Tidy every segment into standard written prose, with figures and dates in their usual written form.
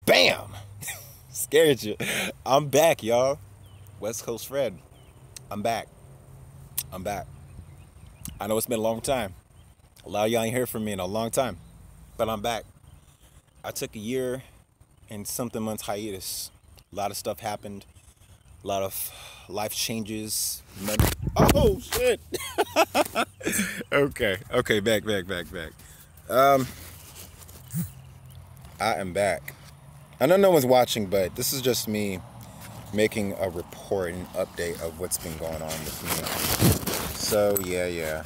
Bam! Scared you. I'm back, y'all. West Coast Fred. I'm back. I'm back. I know it's been a long time. A lot of y'all ain't heard from me in a long time, but I'm back. I took a year and something months hiatus. A lot of stuff happened. A lot of life changes. Oh shit. Okay. Back. Um, I am back. I know no one's watching, but this is just me making a report and update of what's been going on with me. So yeah.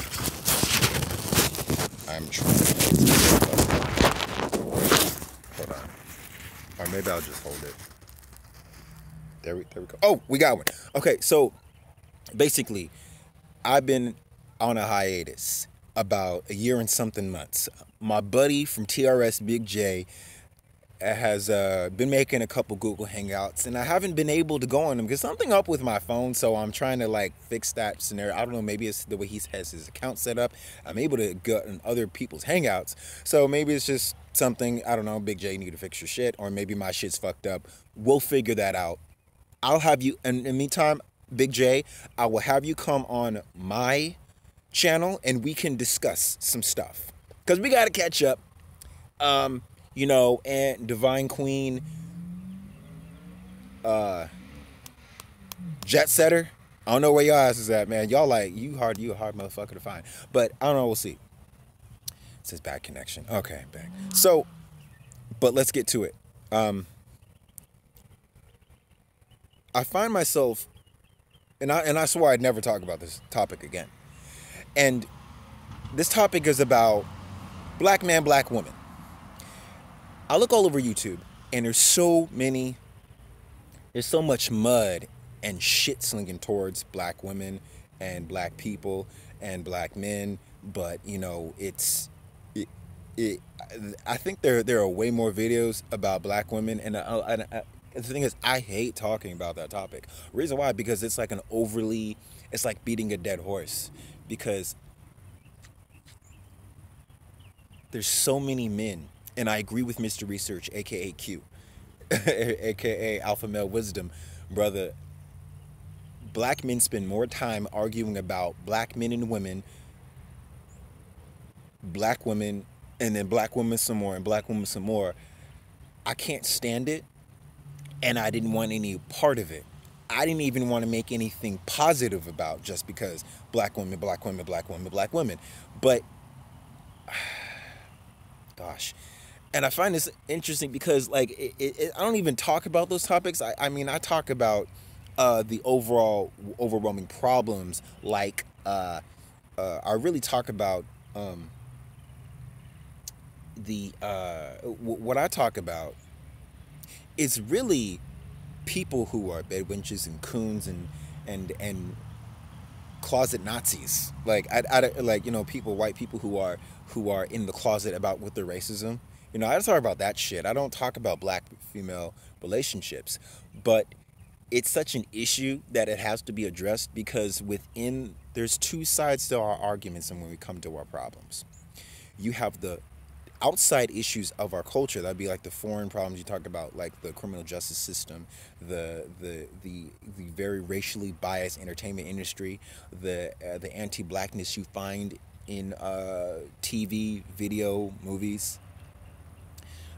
I'm trying to hold on. Or maybe I'll just hold it. There we go. Oh, we got one. Okay, so basically, I've been on a hiatus about a year and something months. My buddy from TRS Big J has been making a couple Google Hangouts, and I haven't been able to go on them because something up with my phone. So I'm trying to like fix that scenario. I don't know. Maybe it's the way he has his account set up. I'm able to get in other people's Hangouts. So maybe it's just something. I don't know. Big J, you need to fix your shit, or maybe my shit's fucked up. We'll figure that out. I'll have you. In the meantime, Big J, I will have you come on my channel and we can discuss some stuff because we got to catch up. And Divine Queen, Jet Setter. I don't know where y'all ass is at, man. Y'all like you a hard motherfucker to find. But I don't know. We'll see. It says bad connection. Okay, back. So, but let's get to it. I find myself, and I swore I'd never talk about this topic again. And this topic is about black man, black woman. I look all over YouTube, and there's so much mud and shit slinging towards black women and black people and black men. But I think there are way more videos about black women, and the thing is, I hate talking about that topic. Reason why? Because it's like it's like beating a dead horse, because there's so many men. And I agree with Mr. Research, aka Q, aka Alpha Male Wisdom, brother. Black men spend more time arguing about black men and women, black women, and then black women some more, and black women some more. I can't stand it, and I didn't want any part of it. I didn't even want to make anything positive about just because black women, black women, black women, black women. But, gosh. And I find this interesting because, like, I don't even talk about those topics. I mean, I talk about the overwhelming problems. Like, I really talk about what I talk about is really people who are bedwenches and coons and closet Nazis. Like, people, white people who are in the closet about with their racism. I talk about that shit. I don't talk about black-female relationships. But it's such an issue that it has to be addressed because there's two sides to our arguments and when we come to our problems. You have the outside issues of our culture. That'd be like the foreign problems you talk about, like the criminal justice system, the very racially biased entertainment industry, the anti-blackness you find in TV, video, movies.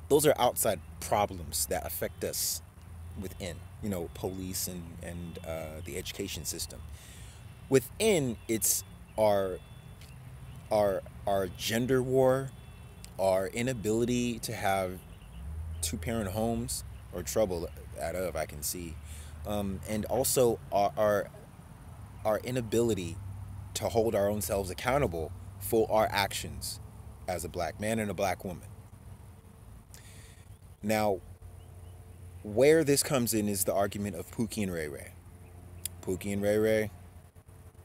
Those are outside problems that affect us within, police and the education system. Within, it's our gender war, our inability to have two-parent homes, or trouble I can see, and also our inability to hold our own selves accountable for our actions as a black man and a black woman. Now, where this comes in is the argument of Pookie and Ray Ray. Pookie and Ray Ray,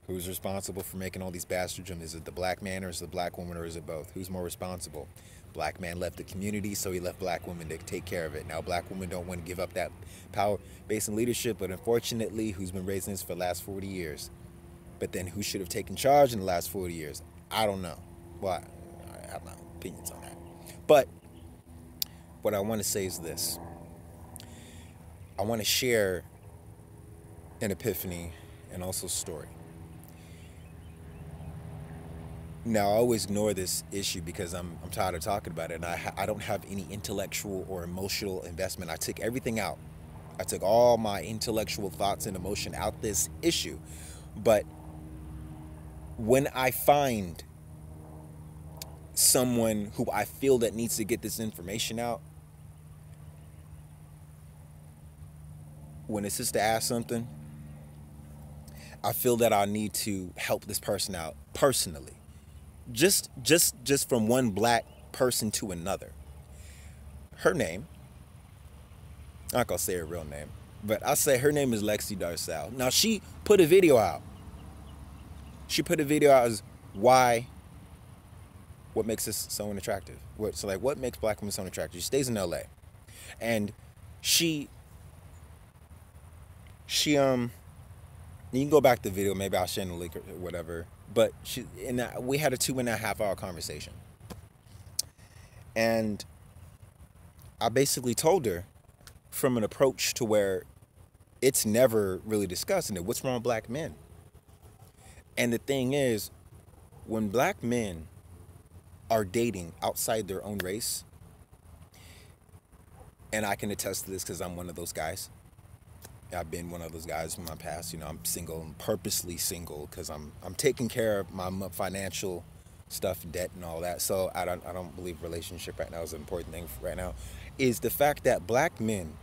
who's responsible for making all these bastards? Is it the black man, or is it the black woman, or is it both? Who's more responsible? Black man left the community, so he left black women to take care of it. Now, black women don't want to give up that power based in leadership, but unfortunately, who's been raising this for the last 40 years? But then who should have taken charge in the last 40 years? I don't know. Well, I have my opinions on that. But what I want to say is this. I want to share an epiphany and also story. Now, I always ignore this issue because I'm tired of talking about it, and I don't have any intellectual or emotional investment. I took everything out. I took all my intellectual thoughts and emotion out this issue. But when I find someone who I feel that needs to get this information out, when a sister asks something, I feel that I need to help this person out personally. Just from one black person to another. Her name, I'm not gonna say her real name, but I'll say her name is Lexi Darcel. Now she put a video out. She put a video out as what makes us so unattractive. What makes black women so unattractive? She stays in LA. And you can go back to the video, maybe I'll share the link or whatever. But we had a 2.5 hour conversation. And I basically told her from an approach to where it's never really discussed, and what's wrong with black men. And the thing is, when black men are dating outside their own race, and I can attest to this because I'm one of those guys. I've been one of those guys in my past. I'm single. I'm purposely single because I'm taking care of my financial stuff, debt, and all that. So I don't believe relationship right now is an important thing right now. Is the fact that black men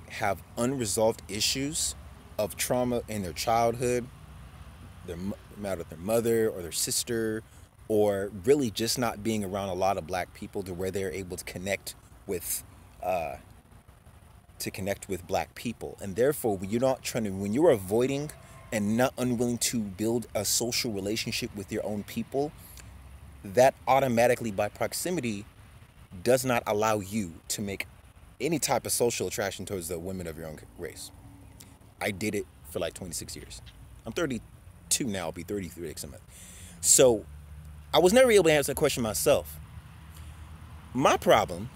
have unresolved issues of trauma in their childhood, matter with their mother or their sister, or really just not being around a lot of black people to where they're able to connect with black people. And therefore, when you're avoiding and not unwilling to build a social relationship with your own people, that automatically by proximity does not allow you to make any type of social attraction towards the women of your own race. I did it for like 26 years. I'm 32 now, I'll be 33 next month. So I was never able to answer that question myself. My problem,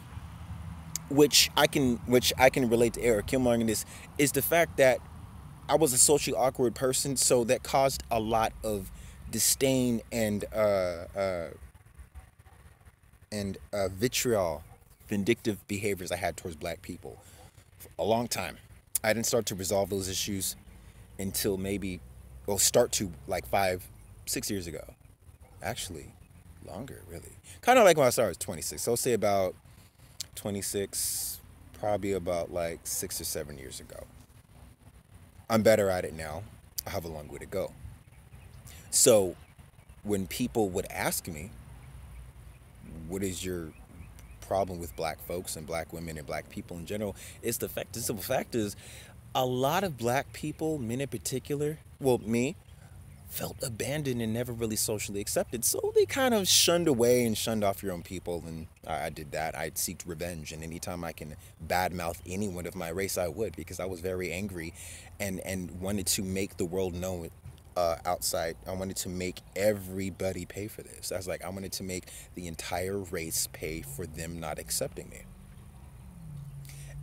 which I can relate to Eric Killmonger in this, is the fact that I was a socially awkward person, so that caused a lot of disdain and vitriol, vindictive behaviors I had towards black people for a long time. I didn't start to resolve those issues until start to like 5-6 years ago. Actually, longer, really. Kind of like when I started, I was 26. So I'll say about 26, probably about like 6 or 7 years ago. I'm better at it now. I have a long way to go. So when people would ask me, what is your problem with black folks and black women and black people in general, the simple fact is, a lot of black people, men in particular, me, felt abandoned and never really socially accepted. So they kind of shunned away and shunned off your own people. And I did that. I seeked revenge. And anytime I can badmouth anyone of my race, I would, because I was very angry and wanted to make the world know it outside. I wanted to make everybody pay for this. I wanted to make the entire race pay for them not accepting me.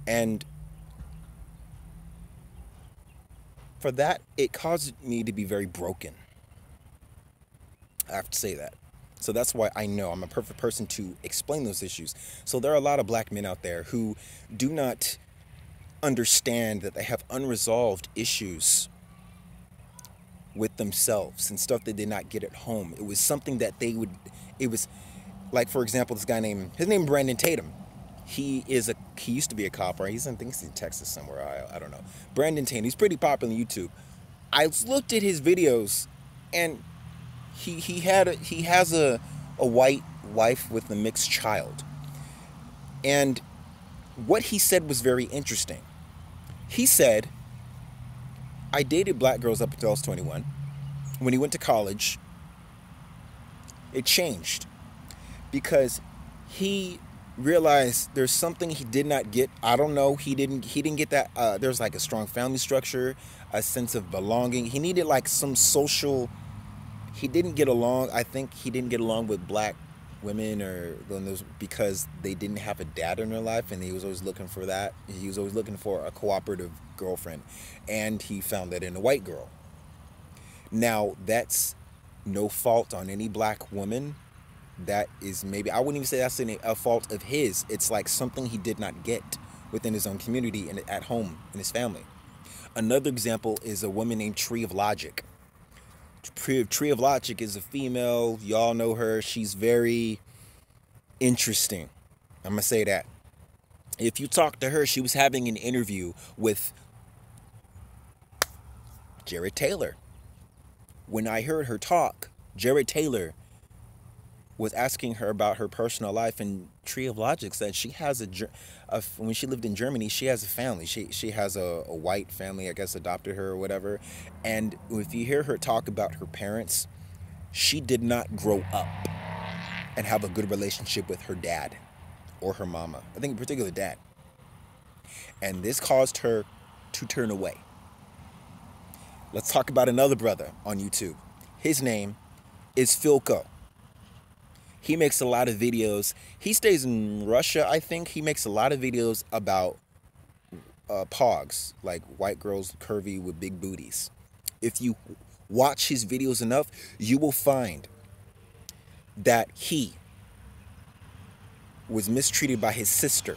And for that, it caused me to be very broken. I have to say that. So that's why I know I'm a perfect person to explain those issues. So there are a lot of black men out there who do not understand that they have unresolved issues with themselves and stuff they did not get at home. It was something that it was like, for example, his name Brandon Tatum. He used to be a cop, right? I think he's in Texas somewhere. I don't know. Brandon Tatum. He's pretty popular on YouTube. I looked at his videos, and he has a white wife with a mixed child. And what he said was very interesting. He said, I dated black girls up until I was 21. When he went to college, it changed because he realized there's something he did not get. I don't know. He didn't get that. There's like a strong family structure, a sense of belonging. He needed like some social. He didn't get along. I think he didn't get along with black women or those because they didn't have a dad in their life, and he was always looking for that. He was always looking for a cooperative girlfriend, and he found that in a white girl. Now, that's no fault on any black woman. That is, maybe I wouldn't even say that's a fault of his. It's like something he did not get within his own community and at home in his family. Another example is a woman named Tree of Logic. Tree of Logic is a female. Y'all know her. She's very interesting. I'm gonna say that. If you talk to her, she was having an interview with Jared Taylor. When I heard her talk, Jared Taylor was asking her about her personal life, and Tree of Logic said she has when she lived in Germany, she has a family. She has a white family, I guess, adopted her or whatever. And if you hear her talk about her parents, she did not grow up and have a good relationship with her dad or her mama. I think in particular dad. And this caused her to turn away. Let's talk about another brother on YouTube. His name is Philco. He makes a lot of videos. He stays in Russia, I think. He makes a lot of videos about pogs, like white girls, curvy with big booties. If you watch his videos enough, you will find that he was mistreated by his sister.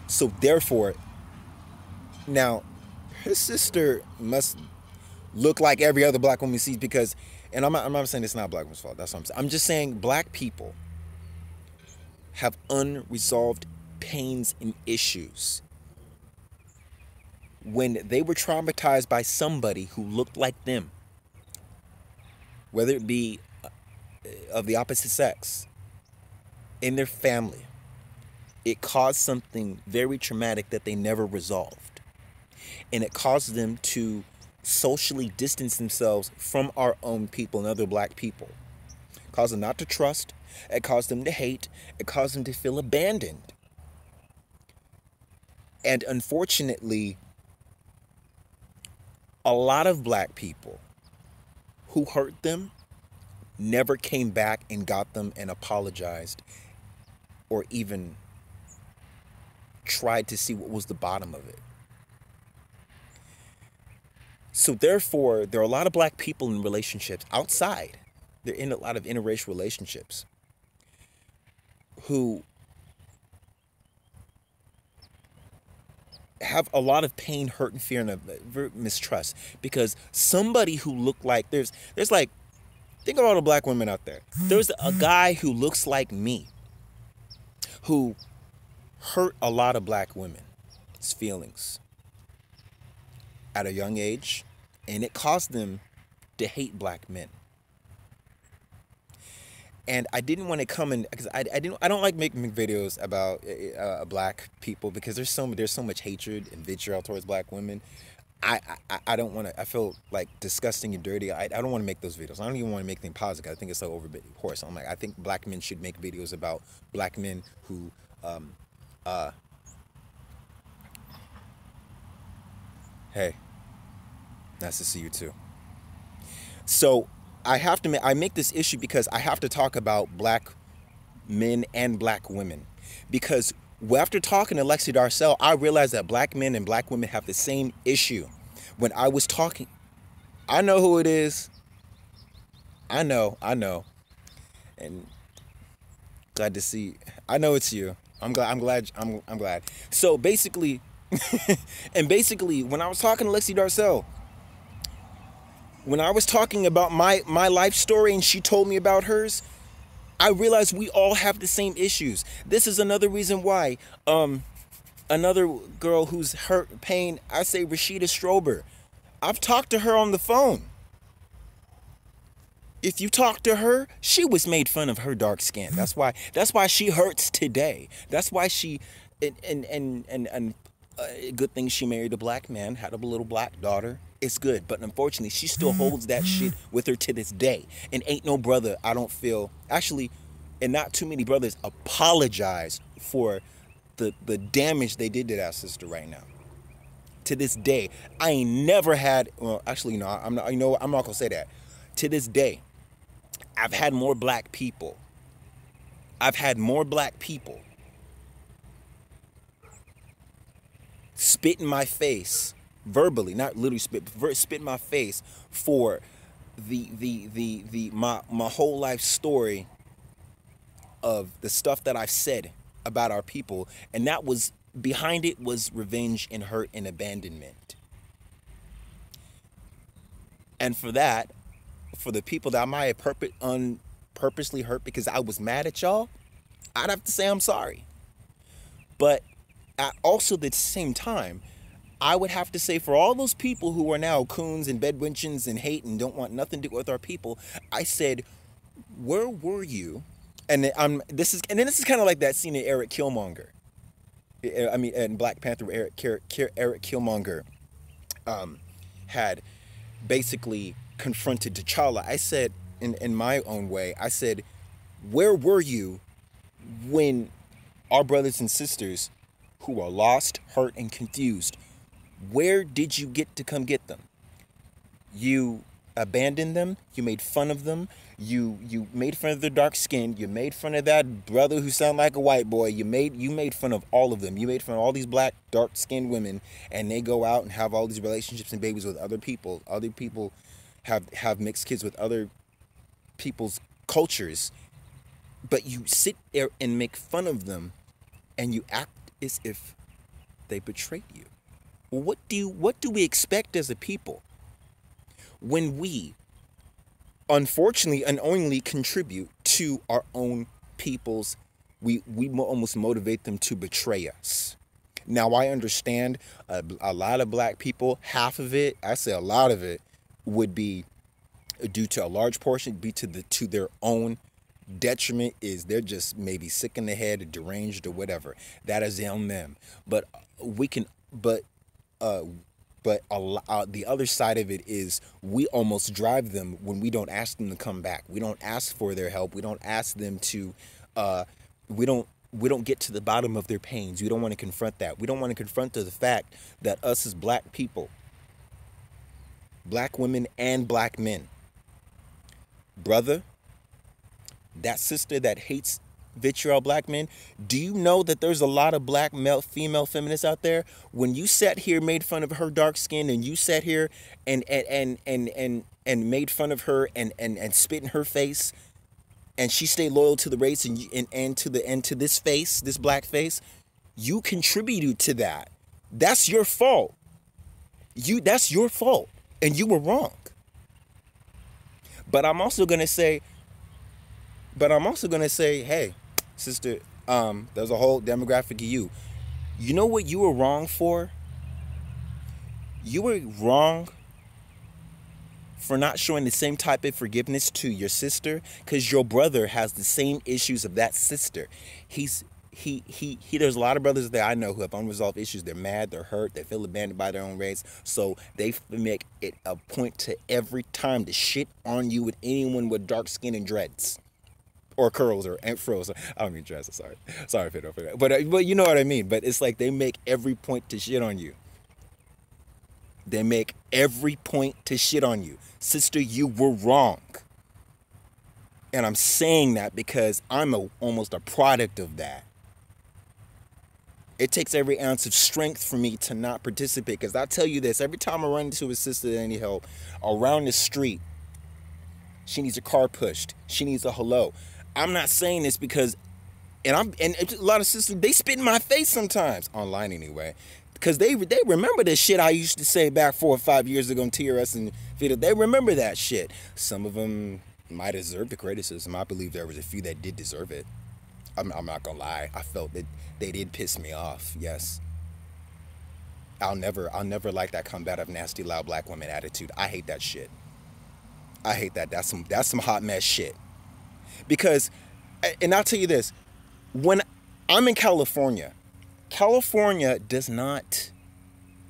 So therefore, now his sister must look like every other black woman he sees, because, and I'm not saying it's not black woman's fault. That's what I'm saying. I'm just saying black people have unresolved pains and issues. When they were traumatized by somebody who looked like them, whether it be of the opposite sex, in their family, it caused something very traumatic that they never resolved. And it caused them to socially distance themselves from our own people and other black people. It caused them not to trust. It caused them to hate. It caused them to feel abandoned. And unfortunately, a lot of black people who hurt them never came back and got them and apologized or even tried to see what was the bottom of it. So therefore, there are a lot of black people in relationships outside. They're in a lot of interracial relationships who have a lot of pain, hurt, and fear, and mistrust, because somebody who looked like, there's like, think of all the black women out there. There's a guy who looks like me who hurt a lot of black women's feelings at a young age, and it caused them to hate black men. And I didn't want to come in, because I don't like making videos about black people, because there's so much hatred and vitriol towards black women. I don't want to. I feel like disgusting and dirty. I don't want to make those videos. I don't even want to make them positive. I think it's so overbit horse. I'm like, I think black men should make videos about black men who hey, nice to see you too. So I make this issue because I have to talk about black men and black women, because after talking to Lexi Darcel, I realized that black men and black women have the same issue. When I was talking, I know who it is. I know, and glad to see. I know it's you. I'm glad. So basically, when I was talking to Lexi Darcel, when I was talking about my life story and she told me about hers, I realized we all have the same issues. This is another reason why another girl who's hurt, pain, I say Rashida Strober. I've talked to her on the phone. If you talk to her, she was made fun of her dark skin. That's why she hurts today. That's why she and good thing she married a black man, had a little black daughter. It's good, but unfortunately, she still holds that shit with her to this day. And ain't no brother, I don't feel, actually, and not too many brothers apologize for the damage they did to that sister right now. To this day, I ain't never had, well, actually, no, I'm not gonna say that. To this day, I've had more black people I've had more black people spit in my face verbally, not literally spit, but spit in my face for my whole life story of the stuff that I've said about our people, and that was behind it was revenge and hurt and abandonment. And for that, for the people that I might have purposely hurt because I was mad at y'all, I'd have to say I'm sorry. But at also the same time, I would have to say for all those people who are now coons and bedwenchins and hate and don't want nothing to do with our people, I said, where were you? And this is kind of like that scene in Eric Killmonger. I mean, in Black Panther, where Eric Killmonger had basically confronted T'Challa. I said, in my own way, I said, where were you when our brothers and sisters who are lost, hurt, and confused, where did you get to come get them? You abandoned them. You made fun of them. You made fun of their dark skin. You made fun of that brother who sounded like a white boy. You made fun of all of them. You made fun of all these black, dark-skinned women, and they go out and have all these relationships and babies with other people. Other people have mixed kids with other people's cultures. But you sit there and make fun of them, and you act as if they betrayed you. Well, what do we expect as a people when we unfortunately unknowingly contribute to our own people's, we almost motivate them to betray us? Now, I understand a lot of black people, half of it, I say a lot of it, would be due to a large portion, be to their own detriment, is they're just maybe sick in the head or deranged or whatever. That is on them. But we can, but the other side of it is we almost drive them when we don't ask them to come back. We don't ask for their help. We don't ask them to, we don't get to the bottom of their pains. We don't want to confront that. We don't want to confront the fact that us as black people, black women and black men, brother, that sister that hates vitriol black men, do you know that there's a lot of black female feminists out there? When you sat here, made fun of her dark skin, and you sat here and made fun of her and spit in her face, and she stayed loyal to the race and to this face, this black face, you contributed to that. That's your fault. That's your fault, and you were wrong. But I'm also gonna say, hey, sister, there's a whole demographic of you. You know what you were wrong for? You were wrong for not showing the same type of forgiveness to your sister, because your brother has the same issues of that sister. There's a lot of brothers that I know who have unresolved issues. They're mad, they're hurt, they feel abandoned by their own race. So they make it a point to every time to shit on you with anyone with dark skin and dreads. Or curls or froze. I don't mean dreads. Sorry for that. But you know what I mean. But it's like they make every point to shit on you. They make every point to shit on you. Sister, you were wrong. And I'm saying that because I'm almost a product of that. It takes every ounce of strength for me to not participate. Because I tell you this, every time I run into a sister that need help around the street, she needs a car pushed. She needs a hello. I'm not saying this because, and a lot of sisters, they spit in my face sometimes, online anyway, because they remember the shit I used to say back 4 or 5 years ago on TRS and Vita. They remember that shit. Some of them might deserve the criticism. I believe there was a few that did deserve it. I'm not gonna lie. I felt that they did piss me off. Yes. I'll never like that combative, nasty, loud black woman attitude. I hate that shit. I hate that. That's some hot mess shit. Because, and I'll tell you this, when I'm in California does not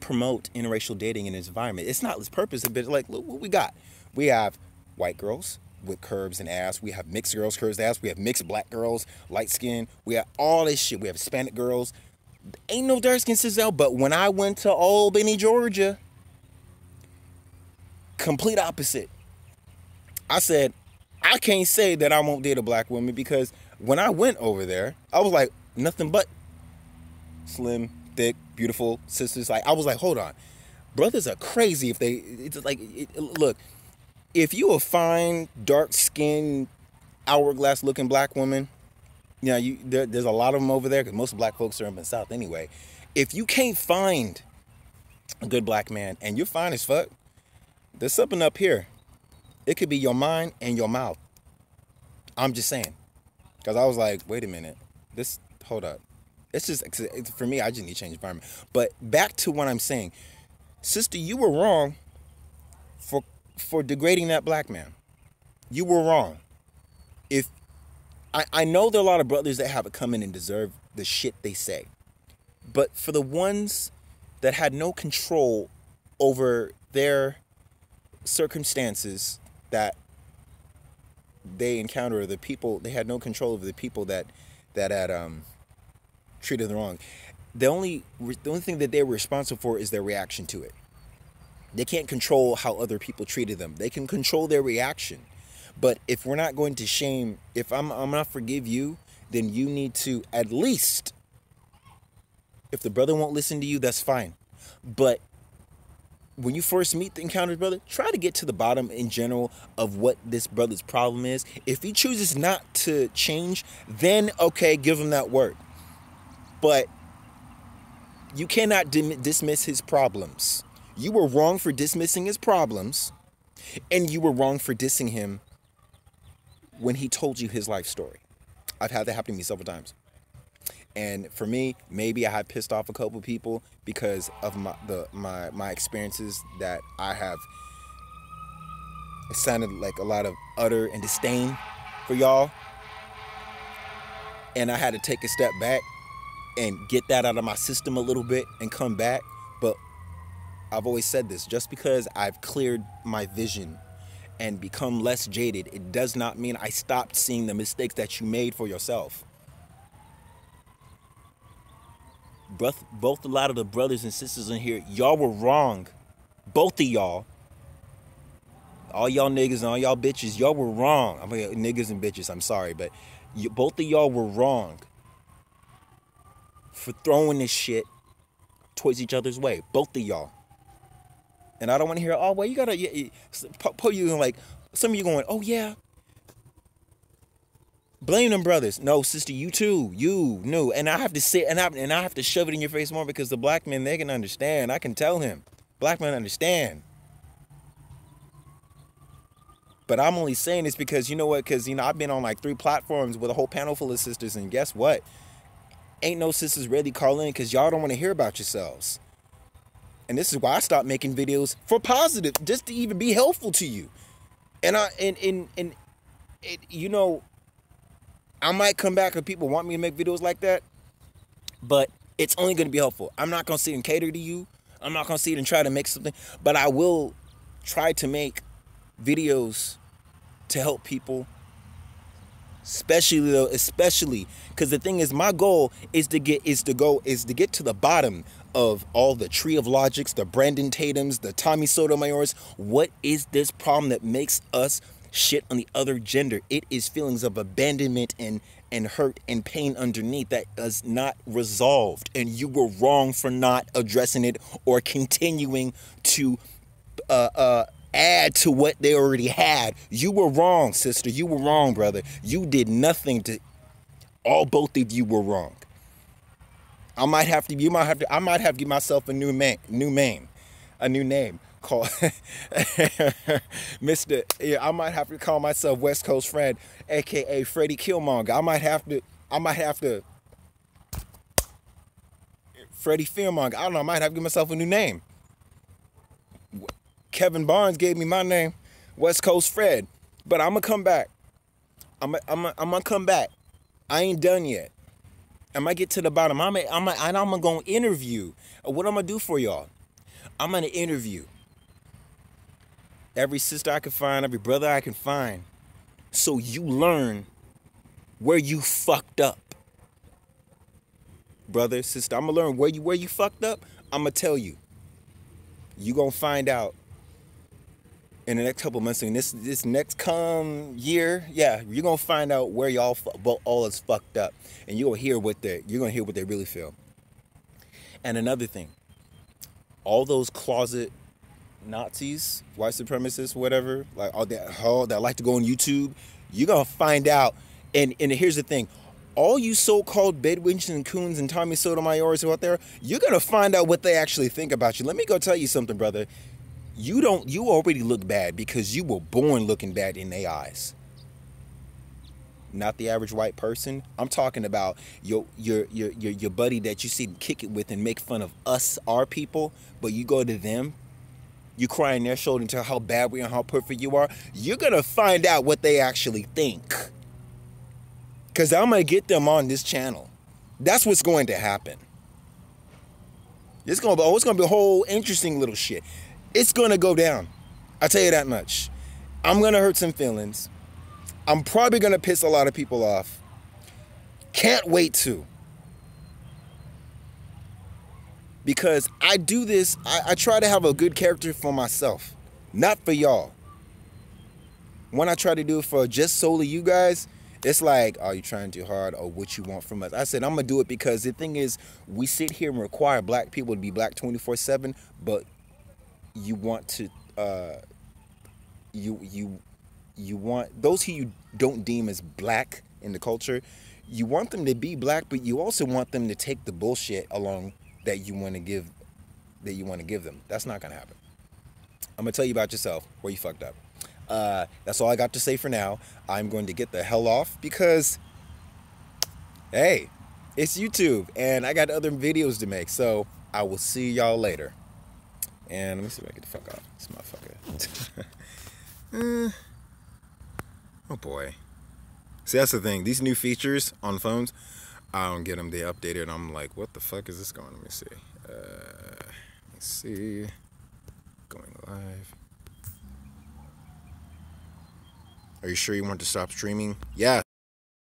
promote interracial dating in its environment. It's not its purpose, but like, look what we got. We have white girls with curves and ass. We have mixed girls, curves and ass. We have mixed black girls, light skin. We have all this shit. We have Hispanic girls. Ain't no dark skin sisters out. But when I went to Albany, Georgia, complete opposite. I said, I can't say that I won't date a black woman because When I went over there, I was like, nothing but slim, thick, beautiful sisters. Like, I was like, hold on, brothers are crazy if they. It's like, look, if you a fine, dark skinned, hourglass looking black woman, you know, there's a lot of them over there because most black folks are up in the South anyway. If you can't find a good black man and you're fine as fuck, there's something up here. It could be your mind and your mouth. I'm just saying. Because I was like, wait a minute. Hold up. For me, I just need to change environment. But back to what I'm saying. Sister, you were wrong for degrading that black man. You were wrong. If I know there are a lot of brothers that have it coming and deserve the shit they say. But for the ones that had no control over their circumstances that they encounter, the people, they had no control over the people that had treated them wrong. The only thing that they were responsible for is their reaction to it. They can't control how other people treated them. They can control their reaction. But if we're not going to shame, if I'm not forgive you, then you need to at least, if the brother won't listen to you, that's fine. But when you first meet the encounter brother, try to get to the bottom in general of what this brother's problem is. If he chooses not to change, then okay, give him that word. But you cannot dismiss his problems. You were wrong for dismissing his problems, and you were wrong for dissing him when he told you his life story. I've had that happen to me several times. And for me, maybe I had pissed off a couple people because of my experiences that I have. It sounded like a lot of utter and disdain for y'all. And I had to take a step back and get that out of my system a little bit and come back. But I've always said this, just because I've cleared my vision and become less jaded, it does not mean I stopped seeing the mistakes that you made for yourself. Both a lot of the brothers and sisters in here, y'all were wrong. Both of y'all. All y'all niggas and all y'all bitches, y'all were wrong. I mean, niggas and bitches, I'm sorry, but both of y'all were wrong for throwing this shit towards each other's way. Both of y'all. And I don't want to hear, oh, well, you gotta, put you in like, some of you going, oh, yeah. Blame them brothers. No, sister, you too. You knew. And I have to say, and I have to shove it in your face more because the black men, they can understand. I can tell him. Black men understand. But I'm only saying this because, you know what? Because, I've been on like 3 platforms with a whole panel full of sisters. And guess what? Ain't no sisters really calling in because y'all don't want to hear about yourselves. And this is why I stopped making videos for positive, just to even be helpful to you. And I might come back if people want me to make videos like that, but it's only going to be helpful. I'm not going to sit and cater to you. I'm not going to sit and try to make something, but I will try to make videos to help people, especially because the thing is, my goal is to get to the bottom of all the Tree of Logics, the Brandon Tatums, the Tommy Sotomayors. What is this problem that makes us shit on the other gender? It is feelings of abandonment and hurt and pain underneath that is not resolved. And you were wrong for not addressing it or continuing to add to what they already had. You were wrong, sister. You were wrong, brother. You did nothing to. Both of you were wrong. I might have to give myself a new name called Mr. Yeah, I might have to call myself West Coast Fred, aka Freddie Killmonger. I might have to Freddie Fearmonger. I don't know, I might have to give myself a new name. Kevin Barnes gave me my name, West Coast Fred. But I'm gonna come back. I'm gonna come back. I ain't done yet. I might get to the bottom. I'm gonna go interview. What I'm gonna do for y'all? I'm gonna interview every sister I can find, every brother I can find, so you learn where you fucked up. Brother, sister, I'm gonna learn where you fucked up. I'm gonna tell you. You gonna find out in the next couple of months, in this next come year, yeah, you're gonna find out where y'all all is fucked up, and you're gonna hear what they really feel. And another thing, all those closet Nazis, white supremacists, whatever, like all that like to go on YouTube, you're gonna find out. And here's the thing, all you so-called bedwenches and coons and Tommy Sotomayor's out there, you're gonna find out what they actually think about you. Let me go tell you something, brother. You already look bad because you were born looking bad in their eyes. Not the average white person. I'm talking about your buddy that you see kick it with and make fun of us, our people, but you go to them, you cry in their shoulder and tell how bad we are and how perfect you are. You're gonna find out what they actually think. Cause I'm gonna get them on this channel. That's what's going to happen. It's gonna be a whole interesting little shit. It's gonna go down. I tell you that much. I'm gonna hurt some feelings. I'm probably gonna piss a lot of people off. Can't wait to. Because I do this, I try to have a good character for myself, not for y'all. When I try to do it for just solely you guys, it's like, are you trying too hard or what you want from us? I said, I'm gonna do it because the thing is, we sit here and require black people to be black 24/7, but you want to, you want those who you don't deem as black in the culture, you want them to be black, but you also want them to take the bullshit along that you want to give them. That's not gonna happen. I'm gonna tell you about yourself where you fucked up. That's all I got to say for now. I'm going to get the hell off because, hey, it's YouTube and I got other videos to make. So I will see y'all later. And let me see if I get the fuck off this motherfucker. Oh boy. See, that's the thing. These new features on phones, I don't get them. They updated. And I'm like, what the fuck is this going? Let me see. Let's see. Going live. Are you sure you want to stop streaming? Yeah.